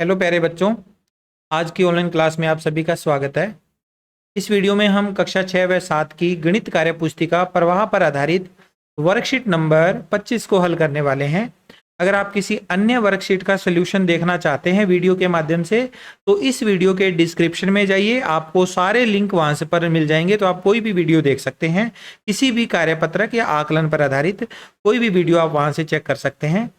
Hello प्यारे बच्चों, आज की ऑनलाइन क्लास में आप सभी का स्वागत है। इस वीडियो में हम कक्षा 6 व 7 की गणित कार्य पुस्तिका प्रवाह पर आधारित वर्कशीट नंबर 25 को हल करने वाले हैं। अगर आप किसी अन्य वर्कशीट का सोल्यूशन देखना चाहते हैं वीडियो के माध्यम से, तो इस वीडियो के डिस्क्रिप्शन में जाइए, आपको सारे लिंक वहां से पर मिल जाएंगे, तो आप कोई भी वीडियो देख सकते हैं। किसी भी कार्यपत्रक या आकलन पर आधारित कोई भी वीडियो आप वहां से चेक कर सकते हैं।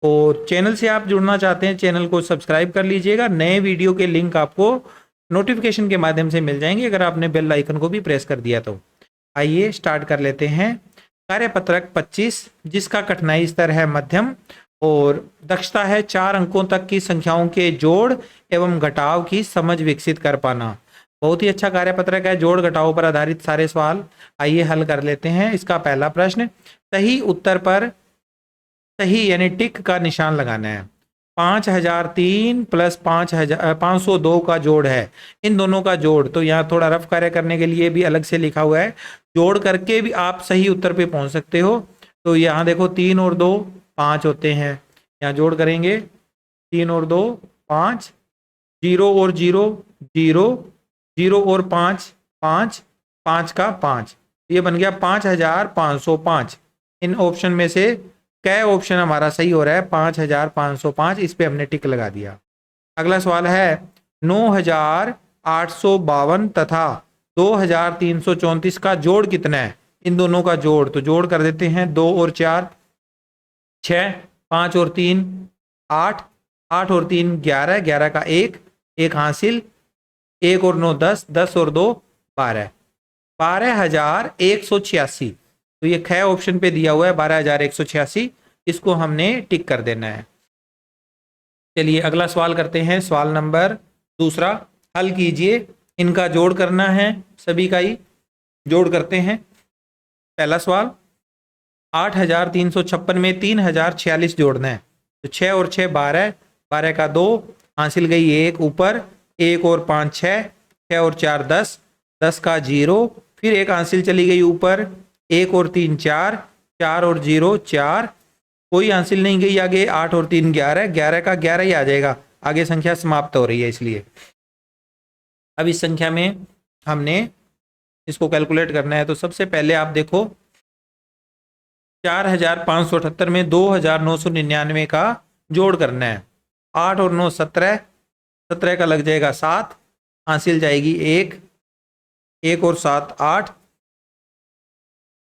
और चैनल से आप जुड़ना चाहते हैं, चैनल को सब्सक्राइब कर लीजिएगा। नए वीडियो के लिंक आपको नोटिफिकेशन के माध्यम से मिल जाएंगे अगर आपने बेल आइकन को भी प्रेस कर दिया तो। आइए स्टार्ट कर लेते हैं। कार्यपत्रक 25, जिसका कठिनाई स्तर है मध्यम और दक्षता है 4 अंकों तक की संख्याओं के जोड़ एवं घटाव की समझ विकसित कर पाना। बहुत ही अच्छा कार्यपत्रक है, जोड़ घटाव पर आधारित सारे सवाल। आइए हल कर लेते हैं। इसका पहला प्रश्न, सही उत्तर पर सही यानी टिक का निशान लगाना है। 5003 प्लस 502 का जोड़ है, इन दोनों का जोड़। तो यहाँ थोड़ा रफ कार्य करने के लिए भी अलग से लिखा हुआ है, जोड़ करके भी आप सही उत्तर पे पहुंच सकते हो। तो यहाँ देखो 3 और 2 5 होते हैं, यहाँ जोड़ करेंगे 3 और 2 5, 0 और 0 0, 0 और 5 5, 5 का 5, ये बन गया 5505। इन ऑप्शन में से क्या ऑप्शन हमारा सही हो रहा है? 5505, इस पे हमने टिक लगा दिया। अगला सवाल है 9852 तथा 2334 का जोड़ कितना है? इन दोनों का जोड़, तो जोड़ कर देते हैं 2 और 4 6, 5 और 3 8, 8 और 3 11, 11 का 1 1 हासिल, 1 और 9 10, 10 और 2 12, 12186। तो ये ख ऑप्शन पे दिया हुआ है 12186, इसको हमने टिक कर देना है। चलिए अगला सवाल करते हैं। सवाल नंबर दूसरा, हल कीजिए। इनका जोड़ करना है, सभी का ही जोड़ करते हैं। पहला सवाल, 8356 में 3046 जोड़ना है। तो 6 और 6 12, 12 का 2 हासिल गई 1 ऊपर, 1 और 5 6, 6 और 4 10, 10 का 0, फिर 1 हासिल चली गई ऊपर, 1 और 3 4, 4 और 0 4, कोई हासिल नहीं गई आगे, 8 और 3 11, 11 का 11 ही आ जाएगा, आगे संख्या समाप्त हो रही है इसलिए। अब इस संख्या में हमने इसको कैलकुलेट करना है। तो सबसे पहले आप देखो 4578 में 2999 का जोड़ करना है। 8 और 9 17, 17 का लग जाएगा 7, हासिल जाएगी 1, 1 और 7 8,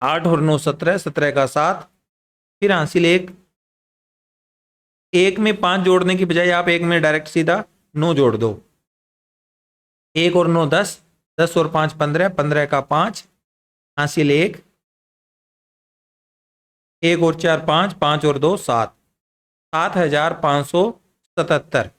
8 और 9 17, 17 का 7, फिर हासिल 1, 1 में 5 जोड़ने की बजाय आप 1 में डायरेक्ट सीधा 9 जोड़ दो। 1 और 9 10, 10 और 5 15, 15 का 5, हासिल 1, 1 और 4 5, 5 और 2 7, 7577।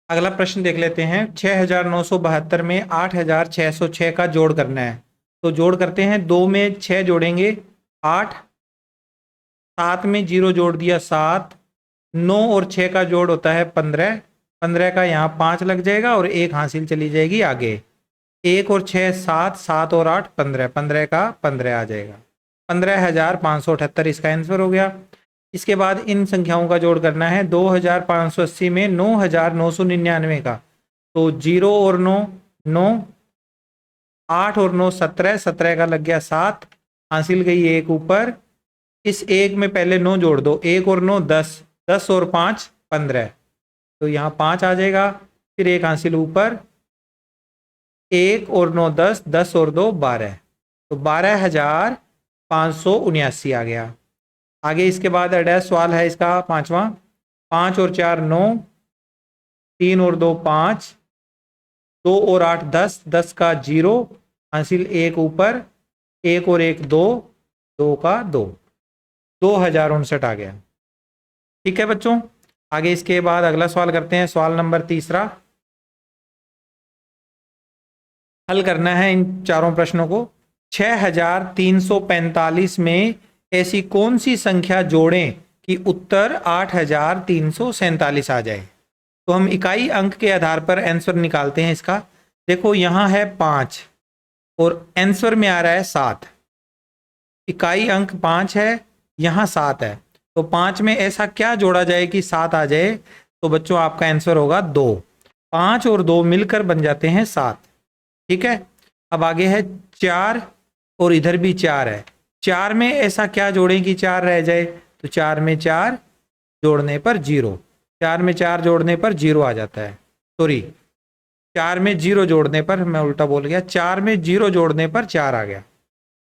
अगला प्रश्न देख लेते हैं। 6972 में 8606 का जोड़ करना है। तो जोड़ करते हैं, 2 में 6 जोड़ेंगे 8, 7 में 0 जोड़ दिया 7, 9 और 6 का जोड़ होता है 15, 15 का यहाँ 5 लग जाएगा और 1 हासिल चली जाएगी आगे, 1 और 6 7, 7 और 8 15, 15 का 15 आ जाएगा। 15578 इसका आंसर हो गया। इसके बाद इन संख्याओं का जोड़ करना है। 2580 में 9999 का, तो 0 और 9 9, 8 और 9 17, 17 का लग गया 7, हासिल गई 1 ऊपर, इस 1 में पहले 9 जोड़ दो, 1 और 9 10, 10 और 5 15, तो यहाँ 5 आ जाएगा, फिर 1 हासिल ऊपर, 1 और 9 10, 10 और 2 12, तो 12579 आ गया। आगे इसके बाद अडैश सवाल है इसका पांचवा। 5 और 4 9, 3 और 2 5, 2 और 8 10, 10 का 0, हासिल 1 ऊपर, 1 और 1 2, 2 का 2, 2059 आ गया। ठीक है बच्चों, आगे इसके बाद अगला सवाल करते हैं। सवाल नंबर तीसरा, हल करना है इन चारों प्रश्नों को। 6345 में ऐसी कौन सी संख्या जोड़ें कि उत्तर 8347 आ जाए? तो हम इकाई अंक के आधार पर आंसर निकालते हैं इसका। देखो यहाँ है 5 और आंसर में आ रहा है 7, इकाई अंक 5 है, यहाँ 7 है, तो 5 में ऐसा क्या जोड़ा जाए कि 7 आ जाए? तो बच्चों आपका आंसर होगा 2। 5 और 2 मिलकर बन जाते हैं 7। ठीक है, अब आगे है 4 और इधर भी 4 है। 4 में ऐसा क्या जोड़ें कि 4 रह जाए, तो 4 में 4 जोड़ने पर 0, 4 में 4 जोड़ने पर 0 आ जाता है। सॉरी, 4 में 0 जोड़ने पर, मैं उल्टा बोल गया, 4 में 0 जोड़ने पर 4 आ गया।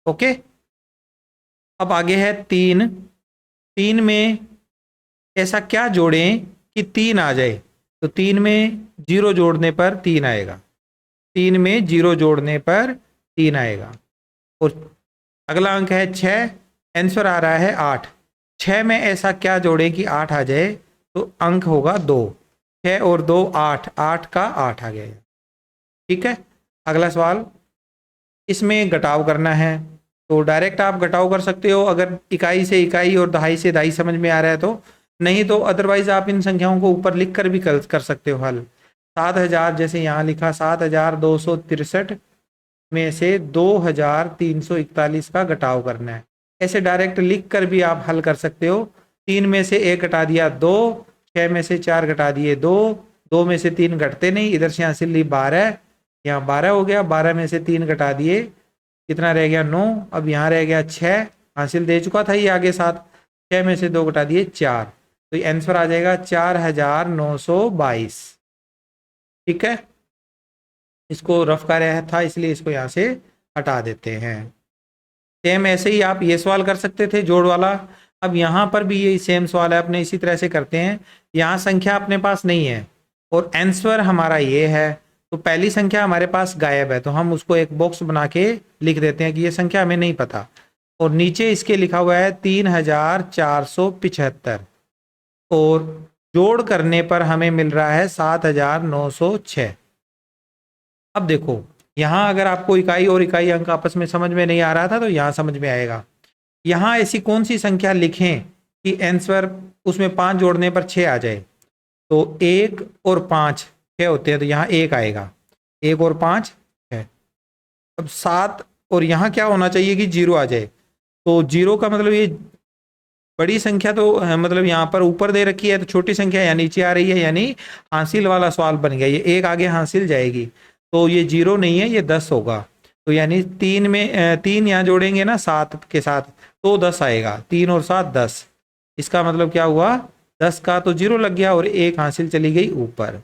ओके, अब आगे है 3। 3 में ऐसा क्या जोड़ें कि 3 आ जाए, तो 3 में 0 जोड़ने पर 3 आएगा। 3 में 0 जोड़ने पर 3 आएगा। और अगला अंक है 6, आंसर आ रहा है 8। 6 में ऐसा क्या जोड़ें कि 8 आ जाए, तो अंक होगा 2। 6 और 2 8, 8 का 8 आ गया। ठीक है, अगला सवाल, इसमें घटाव करना है, तो डायरेक्ट आप घटाव कर सकते हो अगर इकाई से इकाई और दहाई से दहाई समझ में आ रहा है तो, नहीं तो अदरवाइज आप इन संख्याओं को ऊपर लिख कर भी कर सकते हो हल। 7000 जैसे यहाँ लिखा, 7263 में से 2341 का घटाव करना है, ऐसे डायरेक्ट लिख कर भी आप हल कर सकते हो। 3 में से 1 घटा दिया 2, 6 में से 4 घटा दिए 2, 2 में से 3 घटते नहीं, इधर से हासिल ली 12, यहाँ 12 हो गया, 12 में से 3 घटा दिए, कितना रह गया 9, अब यहाँ रह गया 6, हासिल दे चुका था ये आगे 7, 6 में से 2 घटा दिए 4, तो ये आंसर आ जाएगा 4922। ठीक है, इसको रफ का रहा था इसलिए इसको यहाँ से हटा देते हैं। सेम ऐसे ही आप ये सवाल कर सकते थे जोड़ वाला। अब यहाँ पर भी यही सेम सवाल है, अपने इसी तरह से करते हैं। यहाँ संख्या अपने पास नहीं है और आंसर हमारा ये है, तो पहली संख्या हमारे पास गायब है, तो हम उसको एक बॉक्स बना के लिख देते हैं कि ये संख्या हमें नहीं पता। और नीचे इसके लिखा हुआ है 3475 और जोड़ करने पर हमें मिल रहा है 7906। अब देखो, यहाँ अगर आपको इकाई और इकाई अंक आपस में समझ में नहीं आ रहा था तो यहाँ समझ में आएगा। यहाँ ऐसी कौन सी संख्या लिखें कि आंसर उसमें 5 जोड़ने पर 6 आ जाए, तो 1 और 5 6 होते हैं, तो यहाँ 1 आएगा, 1 और 5 6। अब 7 और यहाँ क्या होना चाहिए कि 0 आ जाए, तो 0 का मतलब ये बड़ी संख्या तो मतलब यहाँ पर ऊपर दे रखी है, तो छोटी संख्या यहाँ नीचे आ रही है, यानी हासिल वाला सवाल बन गया। ये 1 आगे हासिल जाएगी, तो ये 0 नहीं है, ये 10 होगा। तो यानी 3 में 3 यहाँ जोड़ेंगे ना 7 के साथ, तो 10 आएगा, 3 और 7 10। इसका मतलब क्या हुआ, 10 का तो 0 लग गया और 1 हासिल चली गई ऊपर।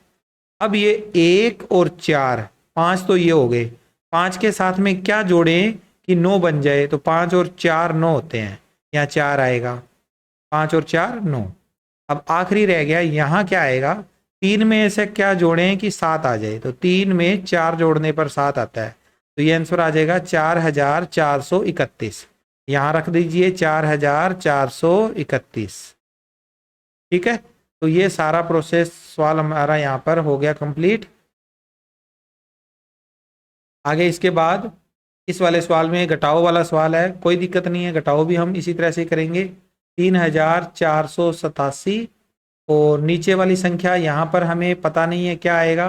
अब ये 1 और 4 5 तो ये हो गए, 5 के साथ में क्या जोड़ें कि 9 बन जाए, तो 5 और 4 9 होते हैं, यहाँ 4 आएगा, 5 और 4 9। अब आखिरी रह गया, यहाँ क्या आएगा, 3 में से क्या जोड़ें कि 7 आ जाए, तो 3 में 4 जोड़ने पर 7 आता है, तो ये आंसर आ जाएगा 4431। यहाँ रख दीजिए 4431। ठीक है, तो ये सारा प्रोसेस सवाल हमारा यहाँ पर हो गया कंप्लीट। आगे इसके बाद इस वाले सवाल में घटाओ वाला सवाल है, कोई दिक्कत नहीं है, घटाओ भी हम इसी तरह से करेंगे। 3487 और नीचे वाली संख्या यहाँ पर हमें पता नहीं है क्या आएगा,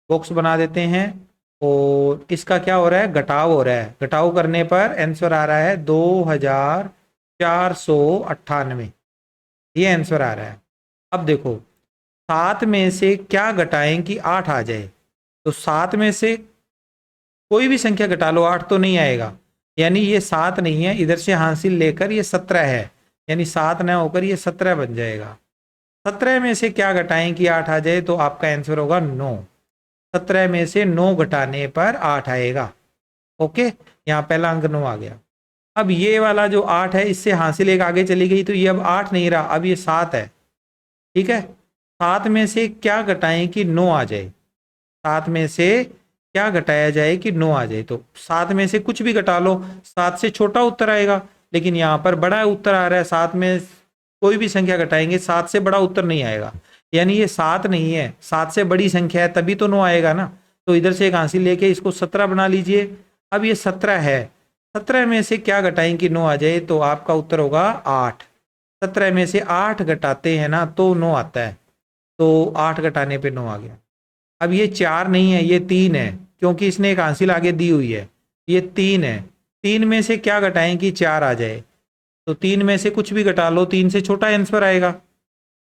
बॉक्स बना देते हैं। और इसका क्या हो रहा है, घटाव हो रहा है, घटाव करने पर आंसर आ रहा है 2498, ये आंसर आ रहा है। अब देखो 7 में से क्या घटाएं कि 8 आ जाए, तो 7 में से कोई भी संख्या घटा लो 8 तो नहीं आएगा, यानी ये 7 नहीं है, इधर से हासिल लेकर ये 17 है, यानी 7 न होकर ये 17 बन जाएगा। 17 में से क्या घटाएं कि 8 आ जाए, तो आपका आंसर होगा 9। 17 में से 9 घटाने पर 8 आएगा। ओके, यहाँ पहला अंक 9 आ गया। अब ये वाला जो 8 है, इससे हासिल एक आगे चली गई, तो ये अब 8 नहीं रहा, अब ये 7 है। ठीक है, 7 में से क्या घटाएं कि 9 आ जाए, 7 में से क्या घटाया जाए कि 9 आ जाए, तो 7 में से कुछ भी घटा लो, 7 से छोटा उत्तर आएगा, लेकिन यहाँ पर बड़ा उत्तर आ रहा है, 7 में कोई भी संख्या घटाएंगे 7 से बड़ा उत्तर नहीं आएगा, यानी ये 7 नहीं है, 7 से बड़ी संख्या है, तभी तो 9 आएगा ना। तो इधर से एक हासिल लेके इसको 17 बना लीजिए। अब ये 17 है, 17 में से क्या घटाएं कि 9 आ जाए, तो आपका उत्तर होगा 8। 17 में से 8 घटाते हैं ना तो 9 आता है, तो 8 घटाने पे 9 आ गया। अब ये 4 नहीं है, ये 3 है, क्योंकि इसने एक हासिल आगे दी हुई है, ये 3 है। 3 में से क्या घटाएं कि 4 आ जाए, तो 3 में से कुछ भी घटा लो, 3 से छोटा आंसर आएगा,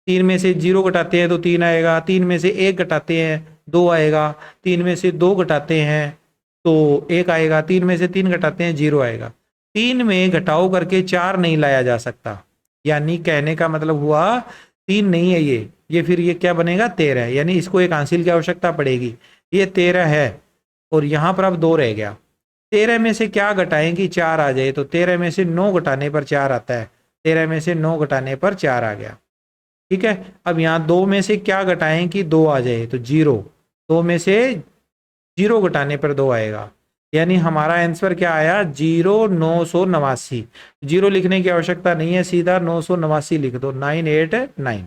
3 में से 0 घटाते हैं तो 3 आएगा, 3 में से 1 घटाते हैं 2 आएगा, 3 में से 2 घटाते हैं तो 1 आएगा, 3 में से 3 घटाते हैं 0 आएगा। 3 में घटाओ करके 4 नहीं लाया जा सकता, यानी कहने का मतलब हुआ 3 नहीं है ये फिर ये क्या बनेगा 13, यानी इसको एक हासिल की आवश्यकता पड़ेगी। ये 13 है और यहाँ पर अब 2 रह गया। 13 में से क्या घटाएं कि 4 आ जाए, तो 13 में से 9 घटाने पर 4 आता है, 13 में से 9 घटाने पर 4 आ गया। ठीक है, अब यहाँ 2 में से क्या घटाएं कि 2 आ जाए, तो 0, 2 में से 0 घटाने पर 2 आएगा, यानी हमारा आंसर क्या आया 0989। 0 लिखने की आवश्यकता नहीं है, सीधा 989 लिख दो, 989।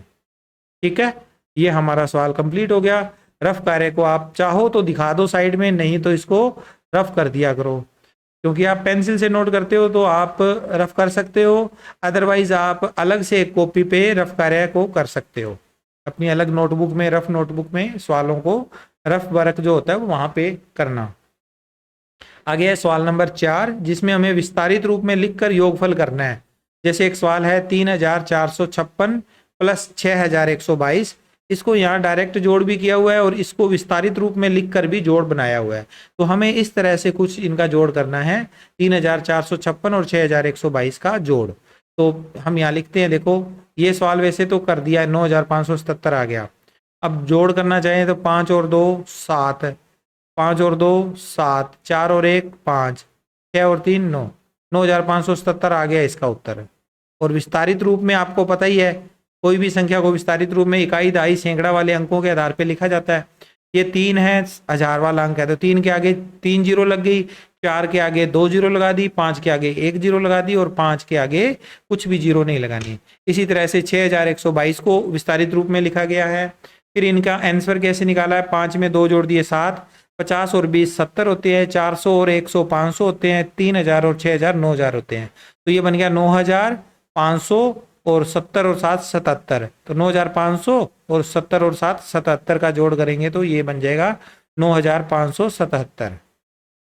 ठीक है, ये हमारा सवाल कंप्लीट हो गया। रफ कार्य को आप चाहो तो दिखा दो साइड में, नहीं तो इसको रफ कर दिया करो, क्योंकि आप पेंसिल से नोट करते हो तो आप रफ कर सकते हो, अदरवाइज आप अलग से एक कॉपी पे रफ कार्य को कर सकते हो, अपनी अलग नोटबुक में, रफ नोटबुक में सवालों को रफ वर्क जो होता है वो वहां पे करना। आगे है सवाल नंबर 4, जिसमें हमें विस्तारित रूप में लिखकर योगफल करना है। जैसे एक सवाल है 3456 प्लस 6122, इसको यहाँ डायरेक्ट जोड़ भी किया हुआ है और इसको विस्तारित रूप में लिखकर भी जोड़ बनाया हुआ है, तो हमें इस तरह से कुछ इनका जोड़ करना है, 3456 और 6122 का जोड़। तो हम यहाँ लिखते हैं, देखो ये सवाल वैसे तो कर दिया है, 9577 आ गया। अब जोड़ करना चाहें तो 5 और 2 7, 5 और 2 7, 4 और 1 5, 6 और 3 9, 9577 आ गया इसका उत्तर। और विस्तारित रूप में आपको पता ही है, कोई भी संख्या को विस्तारित रूप में इकाई, दहाई, सैकड़ा वाले अंकों के आधार पर लिखा जाता है। ये 3 है, हजार वाला अंक है, तो 3 के आगे 3 जीरो लग गई, 4 के आगे 2 जीरो लगा दी, 5 के आगे 1 जीरो लगा दी और 5 के आगे कुछ भी जीरो नहीं लगानी। इसी तरह से 6122 को विस्तारित रूप में लिखा गया है। फिर इनका आंसर कैसे निकाला है, 5 में 2 जोड़ दिए 7, 50 और 20 70 होते हैं, 400 और 100 500 होते हैं, 3000 और 6000 9000 होते हैं, तो ये बन गया 9500 और 70 और 7 77, तो 9500 और 70 और 7 77 का जोड़ करेंगे तो ये बन जाएगा 9577।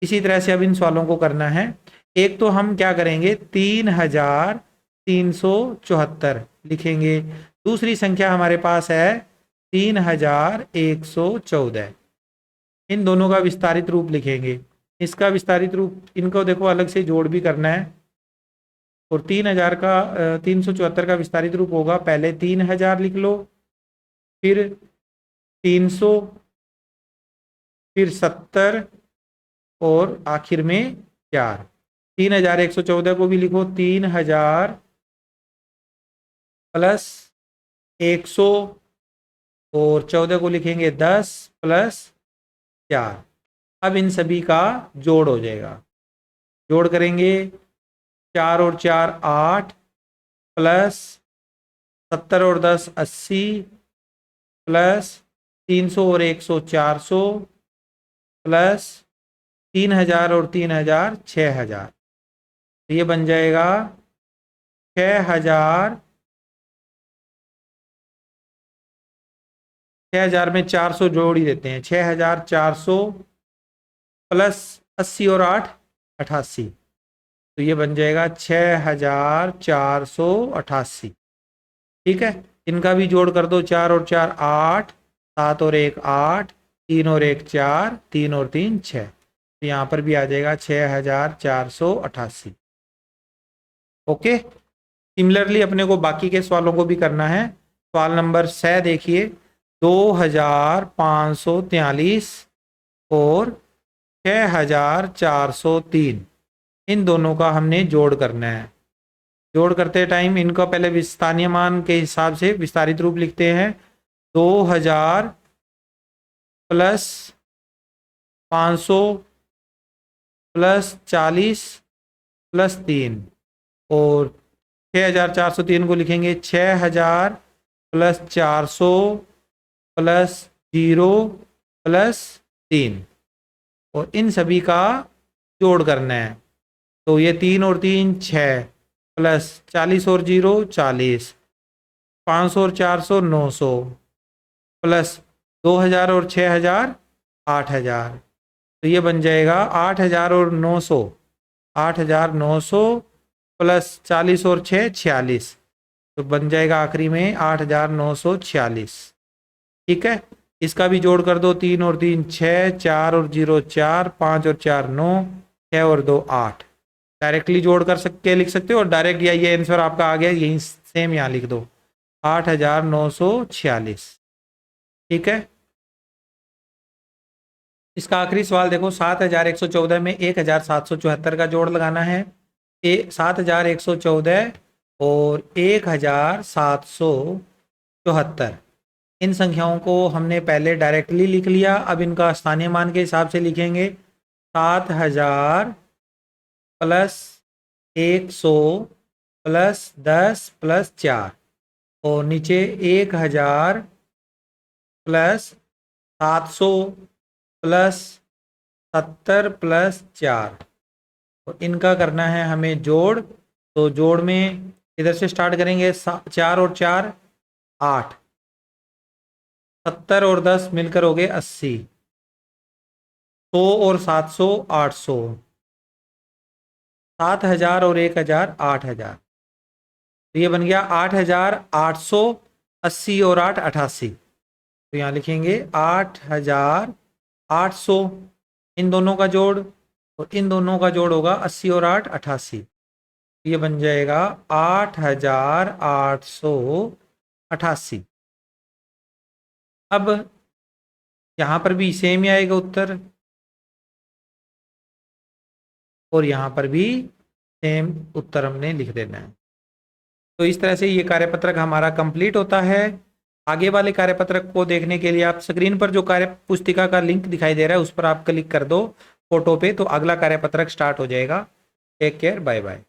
इसी तरह से अब इन सवालों को करना है। एक तो हम क्या करेंगे 3374 लिखेंगे, दूसरी संख्या हमारे पास है 3114, इन दोनों का विस्तारित रूप लिखेंगे। इसका विस्तारित रूप, इनको देखो अलग से जोड़ भी करना है, और 3000 का 374 का विस्तारित रूप होगा, पहले 3000 लिख लो, फिर 300, फिर 70 और आखिर में 4। 3114 को भी लिखो, 3000 प्लस 100 और 14 को लिखेंगे 10 प्लस 4। अब इन सभी का जोड़ हो जाएगा, जोड़ करेंगे 4 और 4 8 प्लस 70 और 10 80 प्लस 300 और 100 400 प्लस 3000 और 3000 6000, तो ये बन जाएगा 6000। 6000 में 400 जोड़ ही देते हैं, 6400 प्लस 80 और 8 88, तो ये बन जाएगा 6488। ठीक है, इनका भी जोड़ कर दो, 4 और 4 8, 7 और 1 8, 3 और 1 4, 3 और 3 6, तो यहाँ पर भी आ जाएगा 6488। ओके, सिमिलरली अपने को बाकी के सवालों को भी करना है। सवाल नंबर 6 देखिए, 2543 और 6403, इन दोनों का हमने जोड़ करना है। जोड़ करते टाइम इनका पहले स्थानीय मान के हिसाब से विस्तारित रूप लिखते हैं, 2000 प्लस 500 प्लस 40 प्लस 3, और 6403 को लिखेंगे 6000 प्लस 400 प्लस 0 प्लस 3, और इन सभी का जोड़ करना है। तो ये 3 और 3 6 प्लस 40 और 0 40, 500 और 400 900 प्लस 2000 और 6000 8000, तो ये बन जाएगा 8000 और 900, 8900 प्लस 40 और 6 46, तो बन जाएगा आखिरी में 8,946। ठीक है, इसका भी जोड़ कर दो, 3 और 3 6, 4 और 0 4, 5 और 4 9, 6 और 2 8। डायरेक्टली जोड़ कर सकते लिख सकते हो, और डायरेक्ट ये आंसर आपका आ गया, यही सेम यहाँ लिख दो 8,946। ठीक है, इसका आखिरी सवाल देखो, 7,114 में 1,774 का जोड़ लगाना है। 7,114 और 1,774, इन संख्याओं को हमने पहले डायरेक्टली लिख लिया, अब इनका स्थानीय मान के हिसाब से लिखेंगे। 7,000 प्लस 100 प्लस 10 प्लस 4, और नीचे 1,000 प्लस 700 प्लस 70 प्लस 4, और इनका करना है हमें जोड़। तो जोड़ में इधर से स्टार्ट करेंगे, 4 और 4 8, 70 और 10 मिलकर हो गए 80, 100 और 700 800, 7,000 और 1,000 8,000। तो ये बन गया 8,880 और 8 88। तो यहाँ लिखेंगे 8,800, इन दोनों का जोड़, और इन दोनों का जोड़ होगा 80 और 8 88। ये बन जाएगा 8,888। अब यहाँ पर भी सेम ही आएगा उत्तर, और यहाँ पर भी सेम उत्तर हमने लिख देना है। तो इस तरह से ये कार्यपत्रक हमारा कंप्लीट होता है। आगे वाले कार्यपत्रक को देखने के लिए आप स्क्रीन पर जो कार्य पुस्तिका का लिंक दिखाई दे रहा है उस पर आप क्लिक कर दो फोटो पे, तो अगला कार्यपत्रक स्टार्ट हो जाएगा। Take care, bye bye.